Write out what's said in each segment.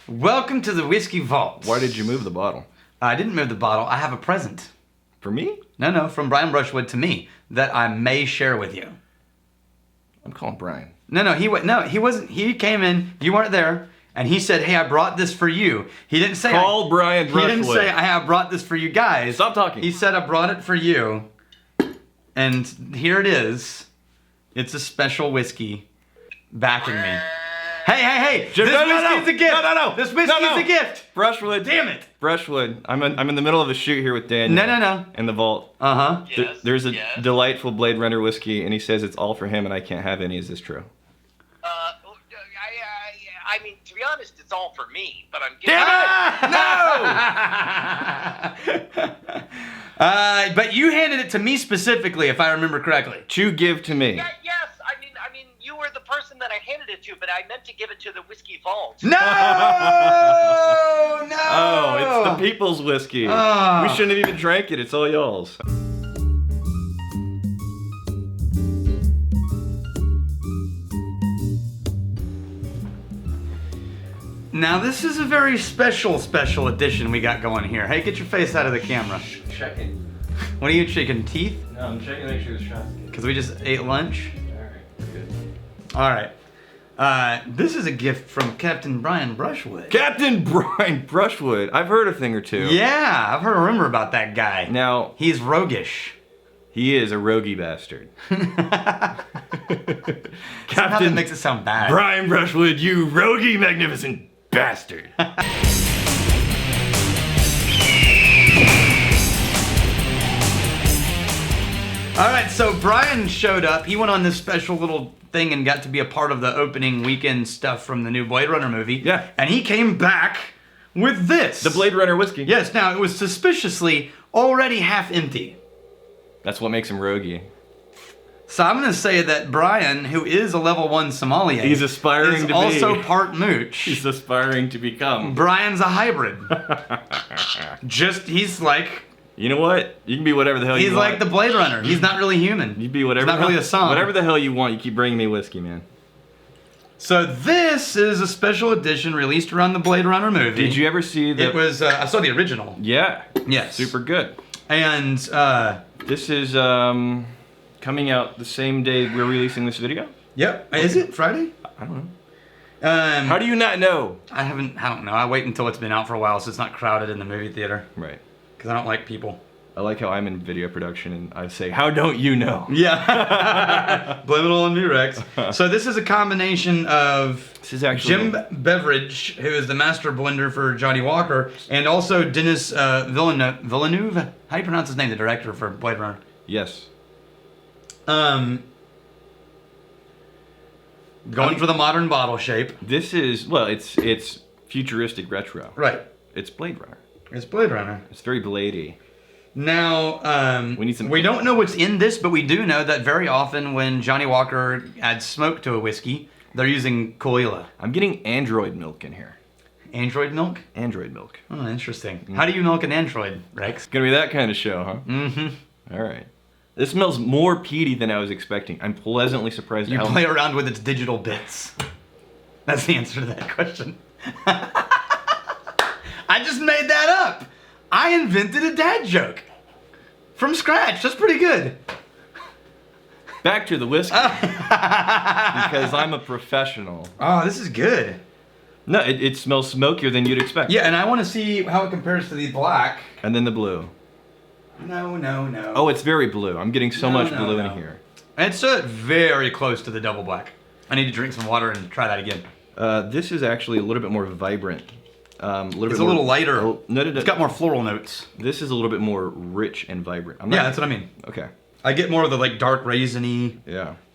Welcome to the Whiskey Vault. Why did you move the bottle? I didn't move the bottle. I have a present. For me? No, from Brian Brushwood to me that I may share with you. I'm calling Brian. No, he wasn't. He came in. You weren't there, and he said, "Hey, I brought this for you." He didn't say. Call Brian Brushwood. He didn't say, "I brought this for you guys." Stop talking. He said, "I brought it for you," and here it is. It's a special whiskey backing me. Hey! This whiskey's a gift. No. This whiskey's a gift. Brushwood. Damn it. Brushwood. I'm in the middle of a shoot here with Daniel. No. In the vault. Uh-huh. There's a delightful Blade Runner whiskey, and he says it's all for him, and I can't have any. Is this true? I mean, to be honest, it's all for me, but I'm getting No! But you handed it to me specifically, if I remember correctly. To give to me. Yes, I mean, you were the person that I handed it to, but I meant to give it to the Whiskey Vault. No! Oh, it's the people's whiskey. We shouldn't have even drank it. It's all y'all's. Now this is a very special edition we got going here. Hey, get your face out of the camera. Checking. What are you checking, teeth? No, I'm checking to make sure the shot's good. Because we just ate lunch. Alright, good. Alright. This is a gift from Captain Brian Brushwood. Captain Brian Brushwood. I've heard a thing or two. Yeah, I've heard a rumor about that guy. Now, He's roguish. he is a roguey bastard. Somehow that makes it sound bad. Brian Brushwood, you roguey magnificent bastard. Alright, so Brian showed up. He went on this special little thing and got to be a part of the opening weekend stuff from the new Blade Runner movie. Yeah. And he came back with this. The Blade Runner whiskey. Yes, now it was suspiciously already half empty. That's what makes him roguey. So I'm going to say that Brian, who is a level 1 sommelier, He's aspiring is to be. also part mooch. He's aspiring to become. Brian's a hybrid. He's like... You know what? You can be whatever the hell you He's want. like the Blade Runner. He's not really human. You be whatever. He's not really a song. Whatever the hell you want, you keep bringing me whiskey, man. So this is a special edition released around the Blade Runner movie. Did you ever see the... It was, I saw the original. Yeah. Yes. Super good. And, This is coming out the same day we're releasing this video? Yep. Is it Friday? I don't know. How do you not know? I don't know. I wait until it's been out for a while so it's not crowded in the movie theater. Right. Because I don't like people. I like how I'm in video production and I say, how don't you know? Yeah. Blame it all on me, Rex. So this is a combination of This is actually... Jim Beveridge, who is the master blender for Johnnie Walker, and also Denis Villeneuve. How do you pronounce his name? The director for Blade Runner. Yes. Going for the modern bottle shape. This is, well, it's futuristic retro. Right. It's Blade Runner. It's Blade Runner. It's very bladey. Now, we don't know what's in this, but we do know that very often when Johnnie Walker adds smoke to a whiskey, they're using Koila. I'm getting android milk in here. Android milk? Android milk. Oh, interesting. How do you milk an android, Rex? It's gonna be that kind of show, huh? Mm-hmm. All right. This smells more peaty than I was expecting. I'm pleasantly surprised. You play around with its digital bits. That's the answer to that question. I just made that up. I invented a dad joke. From scratch. That's pretty good. Back to the whiskey. Because I'm a professional. Oh, this is good. No, it smells smokier than you'd expect. Yeah, and I want to see how it compares to the black. And then the blue. No. Oh, it's very blue. I'm getting so much blue in here. It's very close to the double black. I need to drink some water and try that again. This is actually a little bit more vibrant. It's a little lighter. No. It's got more floral notes. This is a little bit more rich and vibrant. Yeah, that's what I mean. Okay. I get more of the dark raisiny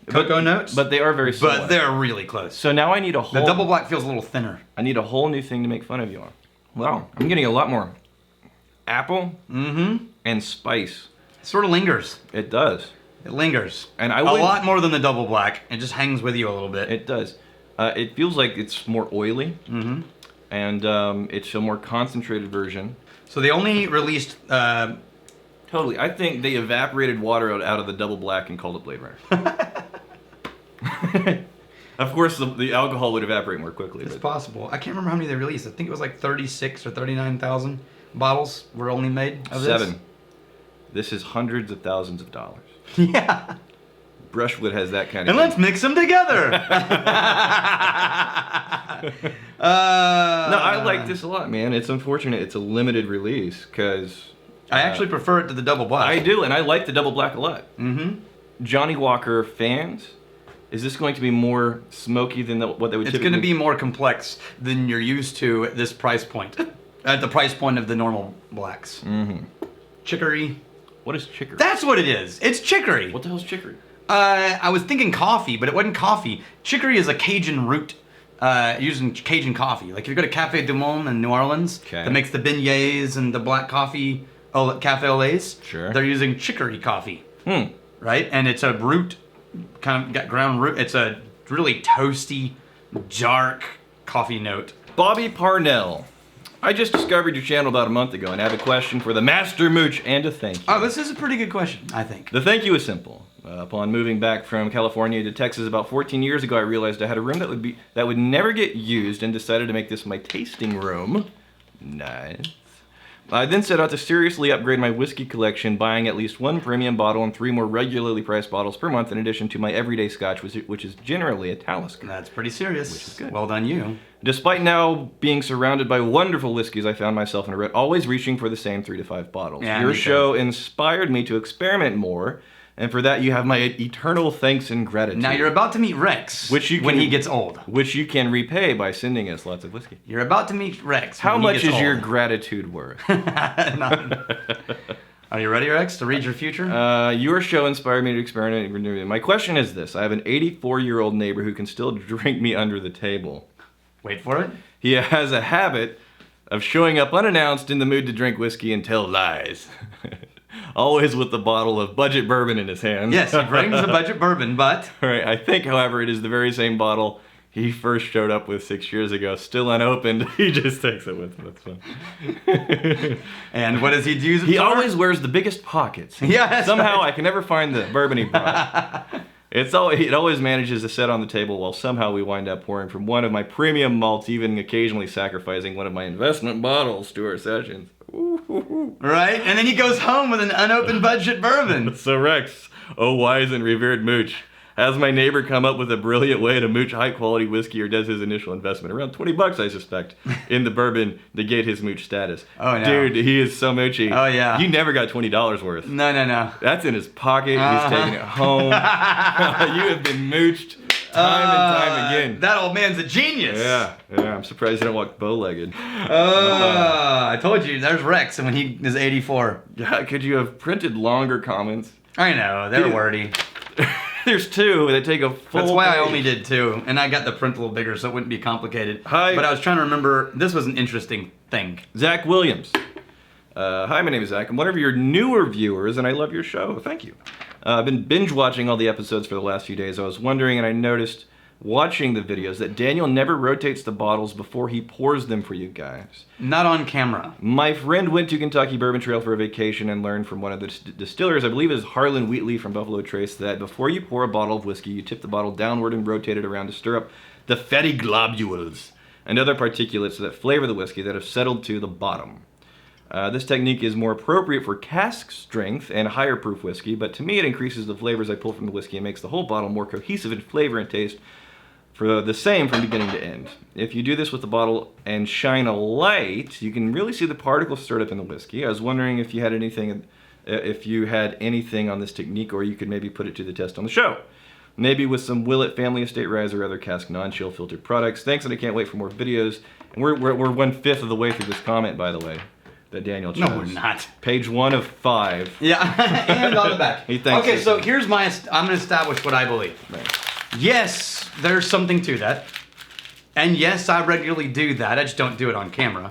cocoa notes. But they are very similar. But they're really close. So now I need a whole... The double black feels a little thinner. I need a whole new thing to make fun of you on. Wow, I'm getting a lot more apple and spice. It sort of lingers. It does. It lingers. And a lot more than the double black. It just hangs with you a little bit. It does. It feels like it's more oily. And it's a more concentrated version. So they only released... Totally. I think they evaporated water out of the double black and called it Blade Runner. Of course, the alcohol would evaporate more quickly. It's But possible. I can't remember how many they released. I think it was like 36 or 39,000 bottles were only made of this. 7. This is hundreds of thousands of dollars. Yeah. Brushwood has that kind of. And let's mix them together. No, I like this a lot, man. It's unfortunate it's a limited release because I actually prefer it to the Double Black. I do, and I like the Double Black a lot. Mm-hmm. Johnnie Walker fans, is this going to be more smoky than what they would It's typically? going to be more complex than you're used to at this price point. At the price point of the normal blacks. Mm-hmm. Chicory. What is chicory? That's what it is. It's chicory. What the hell is chicory? I was thinking coffee, but it wasn't coffee. Chicory is a Cajun root using Cajun coffee. Like if you go to Café du Monde in New Orleans, Okay. that makes the beignets and the black coffee cafe au laits. Sure. They're using chicory coffee, Hmm. right? And it's a root, kind of got ground root. It's a really toasty, dark coffee note. Bobby Parnell. I just discovered your channel about a month ago and I have a question for the Master Mooch and a thank you. Oh, this is a pretty good question, I think. The thank you is simple. Upon moving back from California to Texas about 14 years ago, I realized I had a room that would never get used and decided to make this my tasting room. Nice. I then set out to seriously upgrade my whiskey collection, buying at least 1 premium bottle and 3 more regularly priced bottles per month in addition to my everyday scotch, which is generally a Talisker. That's pretty serious. Which is good. Well done, you. Despite now being surrounded by wonderful whiskeys, I found myself in a rut, always reaching for the same 3 to 5 bottles. Yeah, Your me too. show inspired me to experiment more, and for that you have my eternal thanks and gratitude. Now you're about to meet Rex, Which you when can- he gets old. Which you can repay by sending us lots of whiskey. You're about to meet Rex. How when he much gets is your old. gratitude worth? Are you ready, Rex, to read your future? Your show inspired me to experiment. My question is this. I have an 84-year-old neighbor who can still drink me under the table. Wait for it. He has a habit of showing up unannounced in the mood to drink whiskey and tell lies. Always with the bottle of budget bourbon in his hand. Yes, he brings a budget bourbon, but All right, I think, however, it is the very same bottle he first showed up with 6 years ago, still unopened. He just takes it with him. That's fun. and what does he use it He for? always wears the biggest pockets. Yeah, that's Somehow right. I can never find the bourbon he brought. It always manages to set on the table while somehow we wind up pouring from one of my premium malts, even occasionally sacrificing one of my investment bottles to our sessions. Ooh. Right? And then he goes home with an unopened budget bourbon. So Rex, oh wise and revered mooch, has my neighbor come up with a brilliant way to mooch high quality whiskey, or does his initial investment, around $20 I suspect, in the bourbon negate his mooch status? Oh, no. Dude, he is so moochy. Oh, yeah. You never got $20 worth. No. That's in his pocket. He's taking it home. You have been mooched time and time again. That old man's a genius. Yeah. I'm surprised he don't walk bow-legged. I told you, there's Rex when he is 84. Yeah, could you have printed longer comments? I know, they're Dude. wordy. There's 2 that take a full That's why I page. only did 2, and I got the print a little bigger so it wouldn't be complicated. Hi. But I was trying to remember, this was an interesting thing. Zach Williams. Hi, my name is Zach. I'm one of your newer viewers, and I love your show. Thank you. I've been binge watching all the episodes for the last few days. I was wondering, and I noticed watching the videos, that Daniel never rotates the bottles before he pours them for you guys. Not on camera. My friend went to Kentucky Bourbon Trail for a vacation and learned from one of the distillers, I believe it is Harlan Wheatley from Buffalo Trace, that before you pour a bottle of whiskey, you tip the bottle downward and rotate it around to stir up the fatty globules and other particulates that flavor the whiskey that have settled to the bottom. This technique is more appropriate for cask strength and higher proof whiskey, but to me it increases the flavors I pull from the whiskey and makes the whole bottle more cohesive in flavor and taste for the same from beginning to end. If you do this with the bottle and shine a light, you can really see the particles stirred up in the whiskey. I was wondering if you had anything on this technique, or you could maybe put it to the test on the show. Maybe with some Willett Family Estate Rye or other cask non-chill filtered products. Thanks, and I can't wait for more videos. And we're 1/5 of the way through this comment, by the way, that Daniel chose. No, we're not. Page 1 of 5. Yeah, and on the back. He thinks okay, it's- so here's I'm going to establish what I believe. Right. Yes, there's something to that. And yes, I regularly do that. I just don't do it on camera.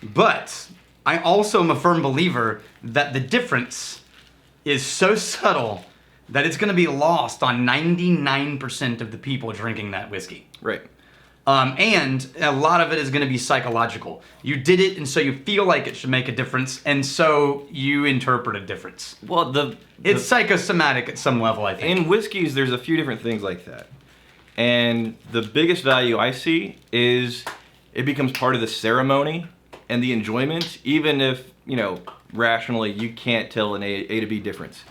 But I also am a firm believer that the difference is so subtle that it's going to be lost on 99% of the people drinking that whiskey. Right. And a lot of it is going to be psychological. You did it, and so you feel like it should make a difference, and so you interpret a difference. Well, It's psychosomatic at some level, I think. in whiskeys, there's a few different things like that. And the biggest value I see is it becomes part of the ceremony and the enjoyment, even if, rationally you can't tell an A to B difference.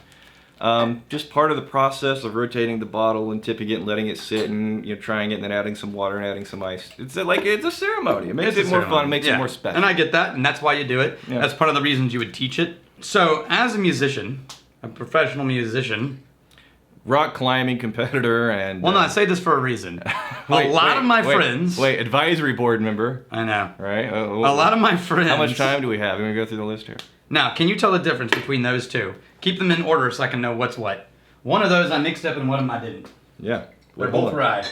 Just part of the process of rotating the bottle and tipping it and letting it sit and trying it and then adding some water and adding some ice. It's a ceremony. It makes it more fun. It makes it more special. And I get that, and that's why you do it. Yeah. That's part of the reasons you would teach it. So, as a musician, a professional musician, Rock climbing competitor and... well, no, I say this for a reason. a lot of my friends... Wait, advisory board member. I know. Right? A lot of my friends... How much time do we have? We're going to go through the list here. Now, can you tell the difference between those two? Keep them in order so I can know what's what. One of those I mixed up and one of them I didn't. Yeah. They're both rye.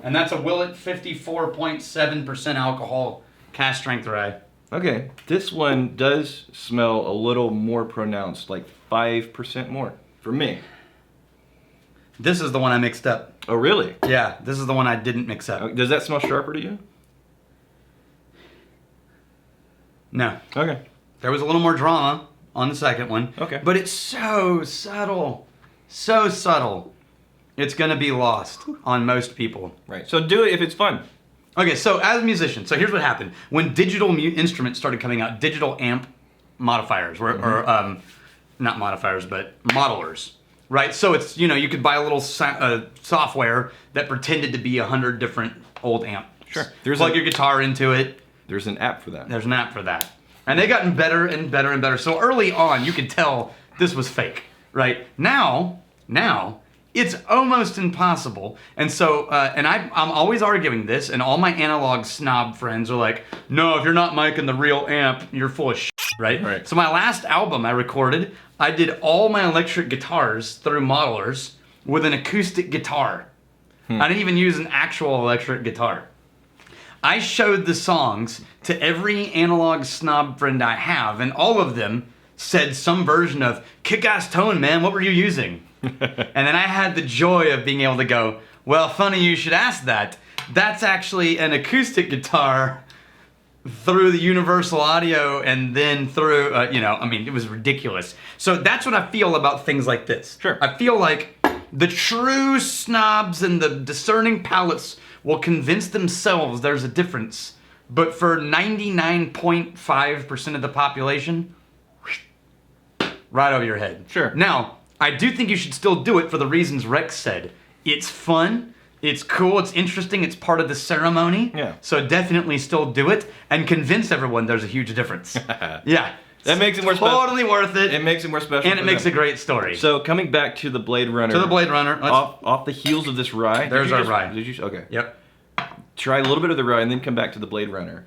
And that's a Willett 54.7% alcohol cast strength rye. Okay, this one does smell a little more pronounced, like 5% more for me. This is the one I mixed up. Oh, really? Yeah, this is the one I didn't mix up. Does that smell sharper to you? No. Okay. There was a little more drama on the second one. Okay. But it's so subtle. So subtle. It's going to be lost on most people. Right. So do it if it's fun. Okay, so as a musician, so here's what happened. When digital instruments started coming out, digital amp modifiers, or not modifiers, but modelers, right? So it's, you could buy a little software that pretended to be 100 different old amps. Sure. Plug your guitar into it. There's an app for that. There's an app for that. And they've gotten better and better and better. So early on, you could tell this was fake, right? Now, it's almost impossible. And so, and I'm always arguing this, and all my analog snob friends are like, no, if you're not micing the real amp, you're full of shit, right? Right. So my last album I recorded, I did all my electric guitars through modelers with an acoustic guitar. I didn't even use an actual electric guitar. I showed the songs to every analog snob friend I have, and all of them said some version of, kick-ass tone, man, what were you using? And then I had the joy of being able to go, well, funny you should ask that. That's actually an acoustic guitar through the universal audio and then through, it was ridiculous. So that's what I feel about things like this. Sure. I feel like the true snobs and the discerning palates will convince themselves there's a difference. But for 99.5% of the population, right over your head. Sure. Now, I do think you should still do it for the reasons Rex said. It's fun, it's cool, it's interesting, it's part of the ceremony. Yeah. So definitely still do it and convince everyone there's a huge difference. Yeah. That makes it more special. Totally worth it. It makes it more special. And it makes a great story. So coming back to the Blade Runner. To the Blade Runner. Off the heels of this rye. There's our rye. Did you? Okay. Yep. Try a little bit of the rye and then come back to the Blade Runner.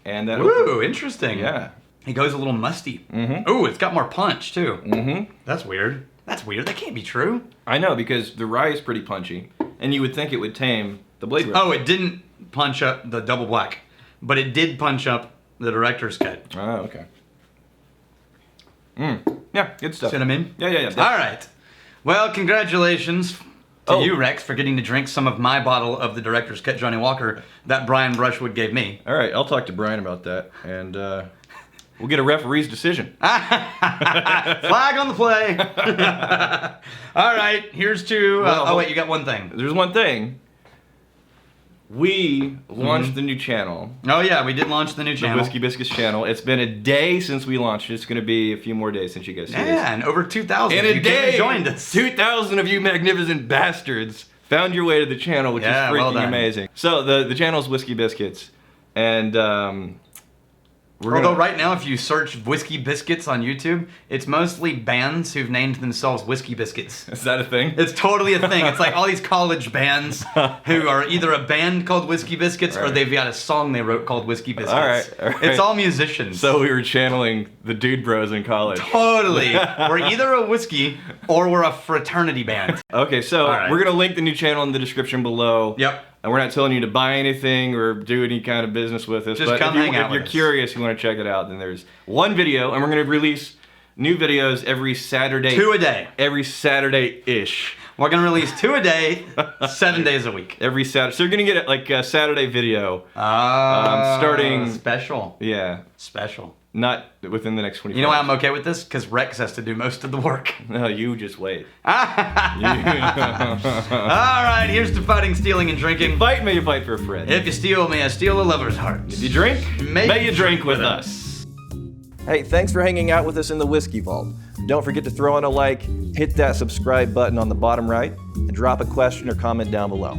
And that. Ooh, interesting. Yeah. It goes a little musty. Mm-hmm. Ooh, it's got more punch too. Mm-hmm. That's weird. That can't be true. I know, because the rye is pretty punchy, and you would think it would tame the Blade Runner. Oh, it didn't punch up the Double Black, but it did punch up the director's cut. Oh, okay. Yeah, good stuff. Cinnamon? Yeah. All right. Well, congratulations to you, Rex, for getting to drink some of my bottle of the director's cut Johnnie Walker that Brian Brushwood gave me. All right, I'll talk to Brian about that, and we'll get a referee's decision. Flag on the play. All right, here's to... wait, you got one thing. There's one thing. We launched the new channel. Oh, yeah, we did launch the new channel. The Whiskey Biscuits channel. It's been a day since we launched it. It's going to be a few more days since you guys see this. Yeah, and over 2,000 In of a you day, joined us. 2,000 of you magnificent bastards found your way to the channel, which is well freaking done. amazing. So the channel's Whiskey Biscuits, and Although right now, if you search Whiskey Biscuits on YouTube, it's mostly bands who've named themselves Whiskey Biscuits. Is that a thing? It's totally a thing. It's like all these college bands who are either a band called Whiskey Biscuits or they've got a song they wrote called Whiskey Biscuits. All right. It's all musicians. So we were channeling the dude bros in college. Totally. We're either a whiskey or we're a fraternity band. Okay, so we're going to link the new channel in the description below. Yep. And we're not telling you to buy anything or do any kind of business with us. Just but come hang out if with you're us. curious, you want to check it out, then there's one video, and we're going to release new videos every Saturday. 2 a day. Every Saturday-ish. We're gonna release 2 a day, 7 days a week. Every Saturday. So you're gonna get like a Saturday video. Starting special. Yeah. Special. Not within the next 24 hours. You know why I'm okay with this? Because Rex has to do most of the work. No, you just wait. All right, here's to fighting, stealing, and drinking. Fight, may you fight for a friend. If you steal, may I steal a lover's heart. If you drink, may you drink with us. Hey, thanks for hanging out with us in the Whiskey Vault. Don't forget to throw in a like, hit that subscribe button on the bottom right, and drop a question or comment down below.